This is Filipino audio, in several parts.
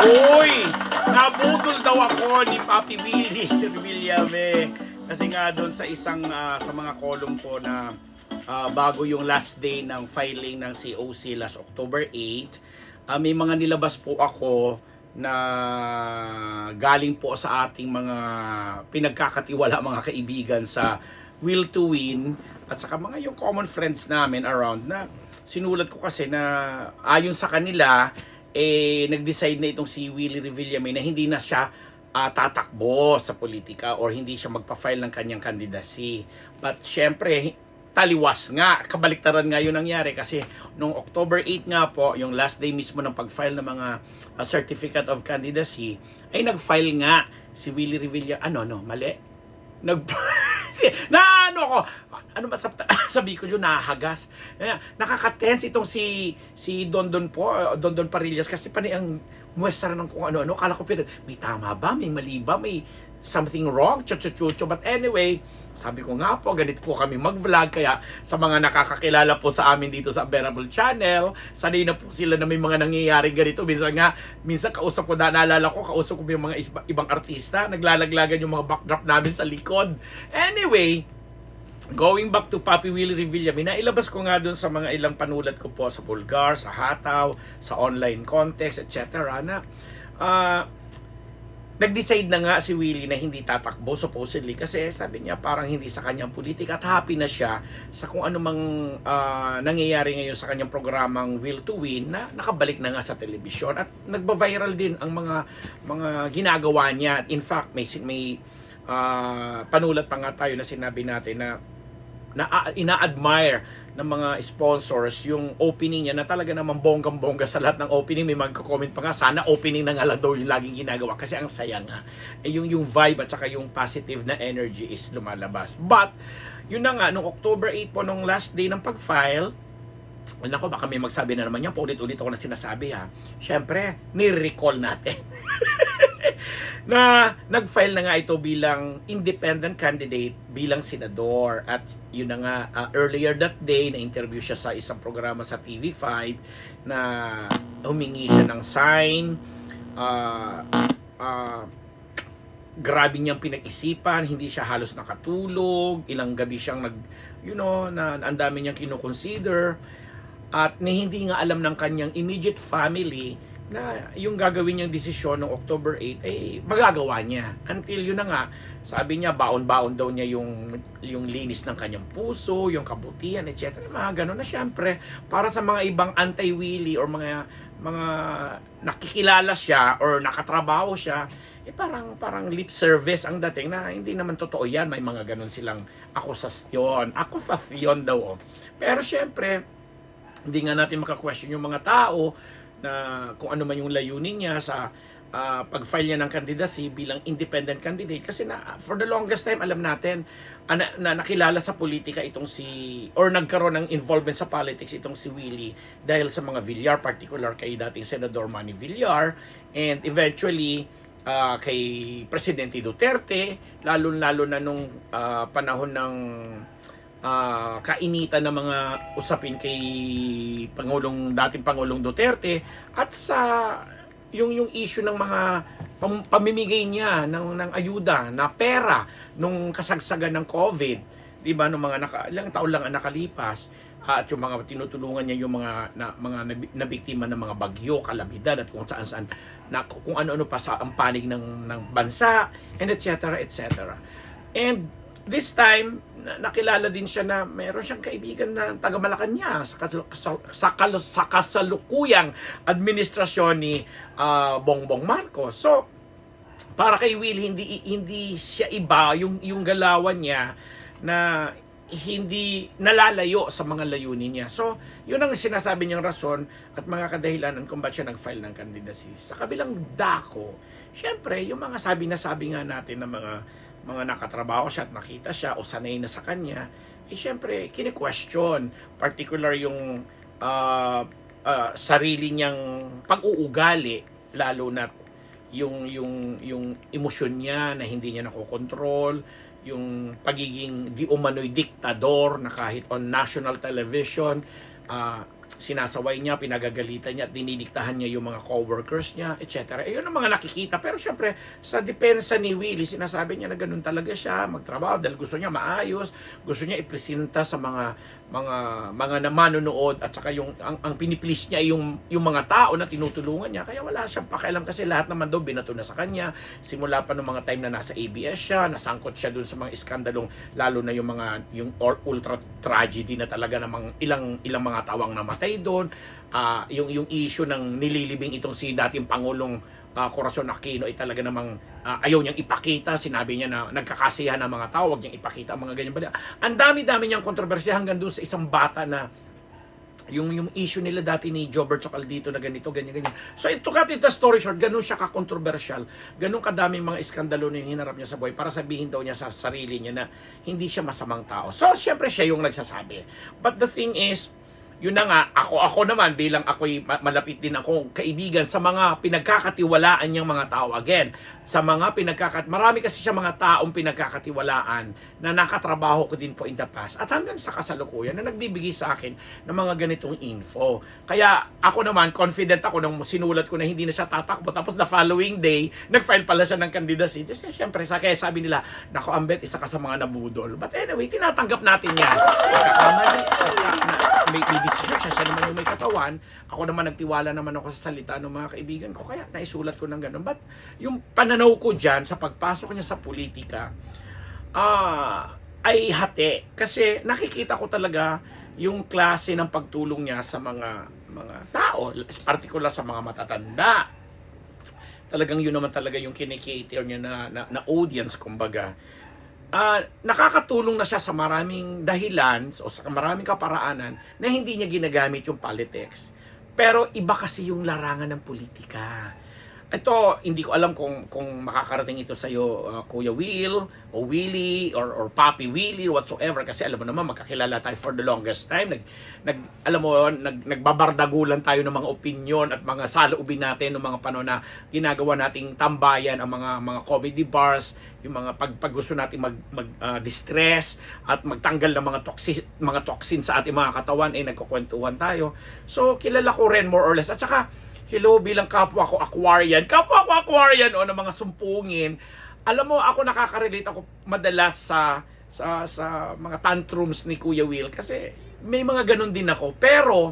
Uy! Nabudol daw ako ni Papi Willie Villame. Kasi nga doon sa isang sa mga column ko na bago yung last day ng filing ng COC last October 8, may mga nilabas po ako na galing po sa ating mga pinagkakatiwala mga kaibigan sa Will to Win at saka mga yung common friends namin around na sinulat ko kasi na ayon sa kanila nag-decide na itong si Willie Revillame na hindi na siya tatakbo sa politika or hindi siya magpa-file ng kanyang candidacy. But syempre, taliwas nga, kabaliktaran nga yun nangyari kasi noong October 8 nga po, yung last day mismo ng pag-file ng mga certificate of candidacy, ay nag-file nga si Willie Revillame. Mali? Ko, ano ba sabi ko yun, nahagas. Nakaka-tense itong si Dondon po, Dondon Parillas kasi pani ang muestra ng kung ano-ano. Kala ko may tama ba, may mali ba, may something wrong, chuchu. But anyway, sabi ko nga po, ganito po kami mag-vlog. Kaya sa mga nakakakilala po sa amin dito sa Unbearable Channel, sanay na po sila na may mga nangyayari ganito. Minsan kausap ko, naalala ko, kausap ko yung mga ibang artista, naglalaglagan yung mga backdrop namin sa likod. Anyway, going back to Papi Willie Revillame, nailabas ko nga dun sa mga ilang panulat ko po sa Bulgar, sa Hataw, sa online context, etc. na nag-decide na nga si Willie na hindi tatakbo supposedly kasi sabi niya parang hindi sa kanyang politika at happy na siya sa kung ano mang nangyayari ngayon sa kanyang programang Will to Win na nakabalik na nga sa telebisyon at nagba-viral din ang mga ginagawa niya. In fact, may panulat pa nga tayo na sinabi natin na ina-admire ng mga sponsors yung opening niya na talaga namang bonggang-bongga sa lahat ng opening. May magko-comment pa nga, sana opening na nga lang daw yung laging ginagawa kasi ang saya nga. Yung vibe at saka yung positive na energy is lumalabas. But, yun na nga, nung October 8 po, nung last day ng pag-file, nako, baka may magsabi na naman yan, paulit-ulit ako na sinasabi ha. Siyempre, ni-recall natin. na nag-file na nga ito bilang independent candidate bilang senador at yun na nga earlier that day na interview siya sa isang programa sa TV5 na humingi siya ng sign grabe niyang pinag-isipan, hindi siya halos nakatulog, ilang gabi siyang na ang dami niyang kinoconsider at hindi nga alam ng kanyang immediate family na yung gagawin niyang desisyon ng October 8 ay magagawa niya. Until yun na nga, sabi niya baon-baon daw niya yung linis ng kanyang puso, yung kabutihan, etc. Mga ganun na syempre, para sa mga ibang anti-Willie or mga nakikilala siya or nakatrabaho siya, parang lip service ang dating na hindi naman totoo yan. May mga ganun silang akusasyon daw. Pero syempre, hindi nga natin maka-question yung mga tao na kung ano man yung layunin niya sa pag-file niya ng candidacy bilang independent candidate kasi for the longest time alam natin na nakilala sa politika itong or nagkaroon ng involvement sa politics itong si Willie dahil sa mga Villar, particular kay dating Senador Manny Villar and eventually kay Presidente Duterte, lalo na nung panahon ng kainitan ng mga usapin kay dating Pangulong Duterte at sa yung issue ng mga pamimigay niya ng ayuda na pera nung kasagsagan ng COVID, 'di ba, nung mga ilang taon lang ang nakalipas at yung mga tinutulungan niya yung mga nabiktima ng mga bagyo, kalamidad at kung saan kung ano-ano pa sa ang panig ng bansa and etc. And this time nakilala din siya na meron siyang kaibigan na taga Malacanang sa kasalukuyang administrasyon ni Bongbong Marcos. So para kay Will hindi siya iba yung galawan niya na hindi nalalayo sa mga layunin niya. So, yun ang sinasabi niyang rason at mga kadahilanan kung ba't siya nag-file ng candidacy. Sa kabilang dako, syempre, yung mga sabi nga natin ng mga nakatrabaho siya at nakita siya o sanay na sa kanya, syempre, kine-question. Particular yung sarili niyang pag-uugali, lalo na yung emosyon niya na hindi niya nakokontrol, yung pagiging di umano'y diktador na kahit on national television sinasaway niya, pinagagalitan niya at dinidiktahan niya yung mga co-workers niya, etc. Yun ang mga nakikita. Pero syempre, sa depensa ni Willie, sinasabi niya na ganun talaga siya, magtrabaho dahil gusto niya maayos, gusto niya ipresenta sa mga manonood at saka ang piniplease niya yung mga tao na tinutulungan niya. Kaya wala siyang pakialam kasi lahat naman daw binato na sa kanya. Simula pa ng mga time na nasa ABS siya, nasangkot siya dun sa mga iskandalong, lalo na yung ultra tragedy na talaga namang ilang mga tawang namatay doon, yung issue ng nililibing itong si dating Pangulong Corazon Aquino ay talaga namang ayaw niyang ipakita. Sinabi niya na nagkakasiyahan ng mga tao, wag niyang ipakita ang mga ganyan balita. Ang dami-dami niyang kontrobersya hanggang doon sa isang bata na yung issue nila dati ni Jobert Chocaldito na ganito, ganyan. So to cut it the story short, ganun siya ka-controversial, ganun kadaming mga iskandalo na yung hinarap niya sa buhay para sabihin daw niya sa sarili niya na hindi siya masamang tao. So syempre siya yung nagsasabi. But the thing is, yun na nga, ako naman bilang ako'y malapit din akong kaibigan sa mga pinagkakatiwalaan niyang mga tao. Again, sa mga marami kasi siya mga taong pinagkakatiwalaan na nakatrabaho ko din po in the past. At hanggang sa kasalukuyan na nagbibigay sa akin ng mga ganitong info. Kaya ako naman, confident ako nung sinulat ko na hindi na siya tatakbo. Tapos the following day, nag-file pala siya ng candidacy. Kasi syempre, kaya sabi nila, nako Ambet, isa ka sa mga nabudol. But anyway, tinatanggap natin yan. Nagkakamali, may decision siya naman yung may katawan. Ako naman nagtiwala naman ako sa salita ng mga kaibigan ko, kaya naisulat ko ng ganun. But yung pananaw ko dyan sa pagpasok niya sa politika ay hati. Kasi nakikita ko talaga yung klase ng pagtulong niya sa mga tao, particular sa mga matatanda. Talagang yun naman talaga yung kinikater niya na audience, kumbaga. Nakakatulong na siya sa maraming dahilan o sa maraming kaparaanan na hindi niya ginagamit yung politics. Pero iba kasi yung larangan ng politika. Ito, hindi ko alam kung makakarating ito sa iyo, Kuya Will o Willie or Papi Willie whatsoever, kasi alam mo naman magkakilala tayo for the longest time. Nagbabardagulan tayo ng mga opinion at mga saloobin natin ng mga panahon na ginagawa nating tambayan ang mga comedy bars, yung mga pag gusto natin distress at magtanggal ng mga toxin sa ating mga katawan, nagkukwentuhan tayo. So kilala ko rin more or less. At saka hello, bilang kapwa ko Aquarian o ng mga sumpungin, alam mo, ako nakaka-relate ako madalas sa mga tantrums ni Kuya Will kasi may mga ganun din ako. Pero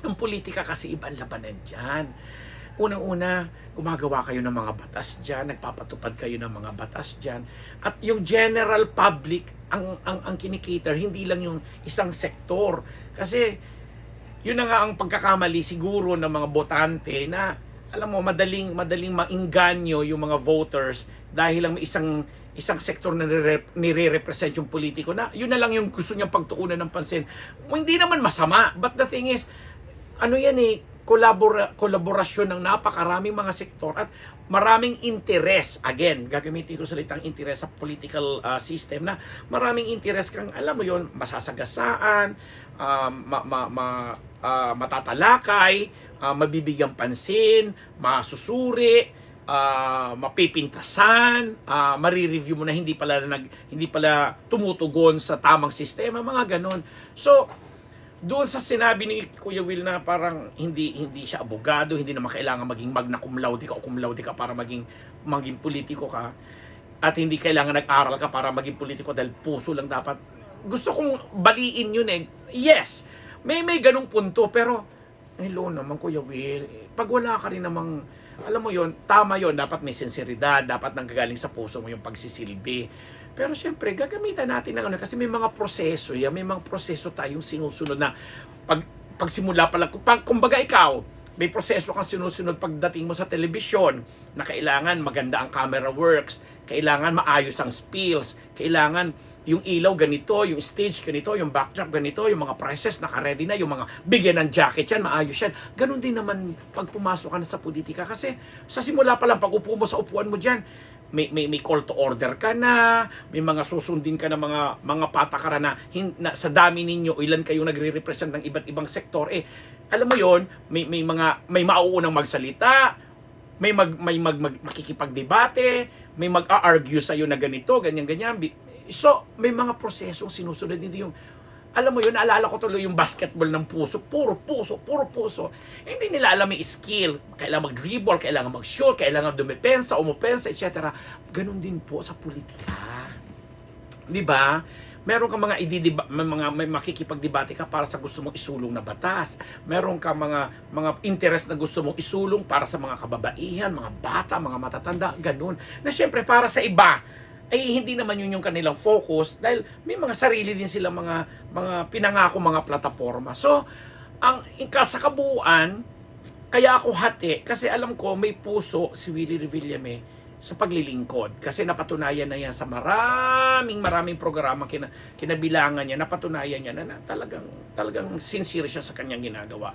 ang politika kasi ibang labanan dyan. Unang-una, gumagawa kayo ng mga batas dyan, nagpapatupad kayo ng mga batas dyan. At yung general public, ang kinikater, hindi lang yung isang sektor. Kasi yun na nga ang pagkakamali siguro ng mga botante na, alam mo, madaling mainganyo yung mga voters dahil lang may isang sektor na nire-represent yung politiko na yun na lang yung gusto niyang pagtuunan ng pansin. Hindi naman masama, but the thing is, kolaborasyon ng napakaraming mga sektor at maraming interes. Again, gagamitin ko salitang interes sa political system na maraming interes kang, alam mo yon, masasagasaan, matatalakay, mabibigyan pansin, masusuri, mapipintasan, marireview mo na hindi pala tumutugon sa tamang sistema, mga ganon. So doon sa sinabi ni Kuya Will na parang hindi siya abogado, hindi naman kailangan maging magna cum laude ka o cum laude ka para maging politiko ka, at hindi kailangan nag-aral ka para maging politiko dahil puso lang dapat. Gusto kong baliin yun Yes, may ganung punto, pero hello naman Kuya Will, pag wala ka rin namang, alam mo yon, tama yon, dapat may sinseridad, dapat nanggagaling sa puso mo yung pagsisilbi. Pero siyempre, gagamitan natin ng kasi may mga proseso, may mga proseso tayong sinusunod na pagsimula pa lang, kumbaga ikaw, may proseso kang sinusunod pagdating mo sa telebisyon na kailangan maganda ang camera works, kailangan maayos ang spills, kailangan yung ilaw ganito, yung stage ganito, yung backdrop ganito, yung mga presses naka-ready na, yung mga bigyan ng jacket yan, maayos yan. Ganun din naman pag pumasok ka na sa politika kasi sa simula pa lang, pag upo mo sa upuan mo dyan, may call to order ka na, may mga susundin ka na mga patakaran na sa dami ninyo, ilan kayo nagre-represent ng iba't ibang sektor. Alam mo yon, may mauunang magsalita, may makikipagdebate, may mag-argue sa iyo na ganito, ganyan. So, may mga prosesong sinusunod, hindi yung alam mo yun, naalala ko tuloy yung basketball ng puso. Puro puso, puro puso. Hindi nila alam yung skill. Kailangan mag-dribble, kailangan mag-shoot, kailangan dumepensa, umupensa, etc. Ganon din po sa politika. Di ba? Meron ka mga may makikipagdebate ka para sa gusto mong isulong na batas. Meron ka mga interest na gusto mong isulong para sa mga kababaihan, mga bata, mga matatanda, ganun. Na syempre para sa iba, ay hindi naman yun yung kanilang focus dahil may mga sarili din silang mga pinangako mga plataforma. So, sa kabuuan, kaya ako hati kasi alam ko may puso si Willie Revillame sa paglilingkod. Kasi napatunayan na yan sa maraming programa kinabilangan niya, napatunayan niya na talagang sincere siya sa kanyang ginagawa.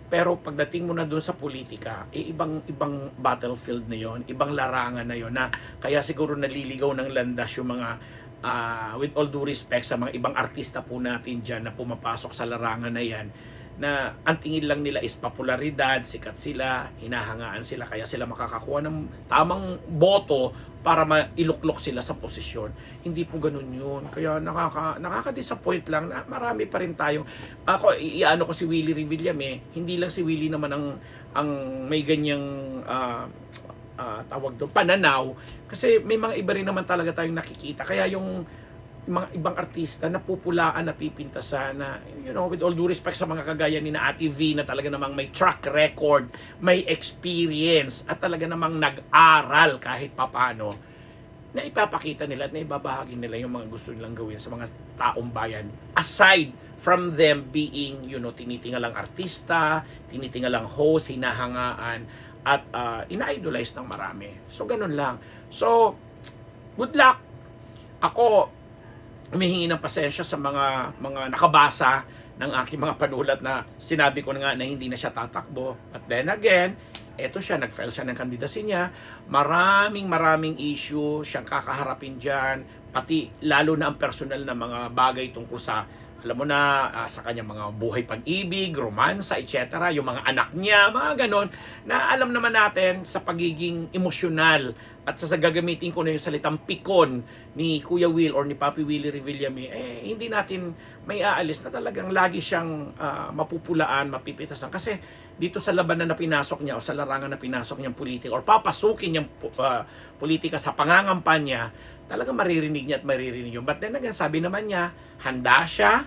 Pero pagdating mo na doon sa politika, ibang battlefield na yon, ibang larangan na yon na kaya siguro naliligaw ng landas yung mga with all due respect sa mga ibang artista po natin dyan na pumapasok sa larangan na yan, na ang tingin lang nila is popularidad, sikat sila, hinahangaan sila, kaya sila makakakuha ng tamang boto para mailuklok sila sa posisyon. Hindi po ganun yun. Kaya nakaka-disappoint lang na marami pa rin tayong, ako, iano ko si Willie Revillame, hindi lang si Willie naman ang may ganyang tawag doon, pananaw, kasi may mga iba rin naman talaga tayong nakikita. Kaya yung mga ibang artista napupulaan, napipintasan na, with all due respect sa mga kagaya ni na Ate V na talaga namang may track record, may experience, at talaga namang nag-aral kahit papano, na ipapakita nila at na ibabahagi nila yung mga gusto nilang gawin sa mga taong bayan. Aside from them being, tinitingalang artista, tinitingalang host, hinahangaan, at ina-idolize ng marami. So, ganun lang. So, good luck. Ako, humihingi ng pasensya sa mga nakabasa ng aking mga panulat na sinabi ko na nga na hindi na siya tatakbo. But then again, eto siya, nag-file siya ng kandidacy niya. Maraming issue siyang kakaharapin dyan. Pati lalo na ang personal na mga bagay tungkol sa, alam mo na, sa kanyang mga buhay pag-ibig, romansa, etc. Yung mga anak niya, mga ganon, na alam naman natin sa pagiging emosyonal at sa gagamitin ko na yung salitang pikon ni Kuya Will or ni Papi Willie Revillame, hindi natin may aalis na talagang lagi siyang mapupulaan, mapipitasan. Kasi dito sa labanan na pinasok niya o sa larangan na pinasok niyang politika or papasukin niyang politika sa pangangampanya, talagang maririnig niya at maririnig yun. But then again, sabi naman niya, handa siya,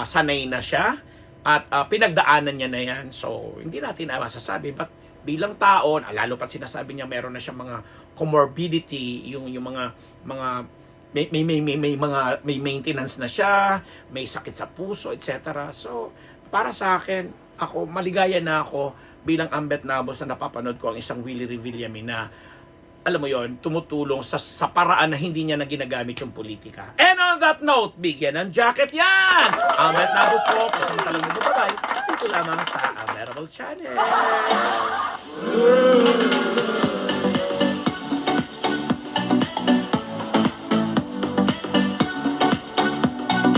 sanay na siya, at pinagdaanan niya na yan. So, hindi natin masasabi. But bilang tao, lalo pat sinasabi niya meron na siyang mga comorbidity, yung mga may maintenance na siya, may sakit sa puso, etc. So, para sa akin, ako maligaya na ako bilang Ambet Nabos na napapanood ko ang isang Willie Revillame na, alam mo yon, tumutulong sa paraan na hindi niya na ginagamit yung politika. And on that note, bigyan ng jacket yan! Ambet Nabos po, pasintalang mo babay, dito lamang sa Unbearable Channel.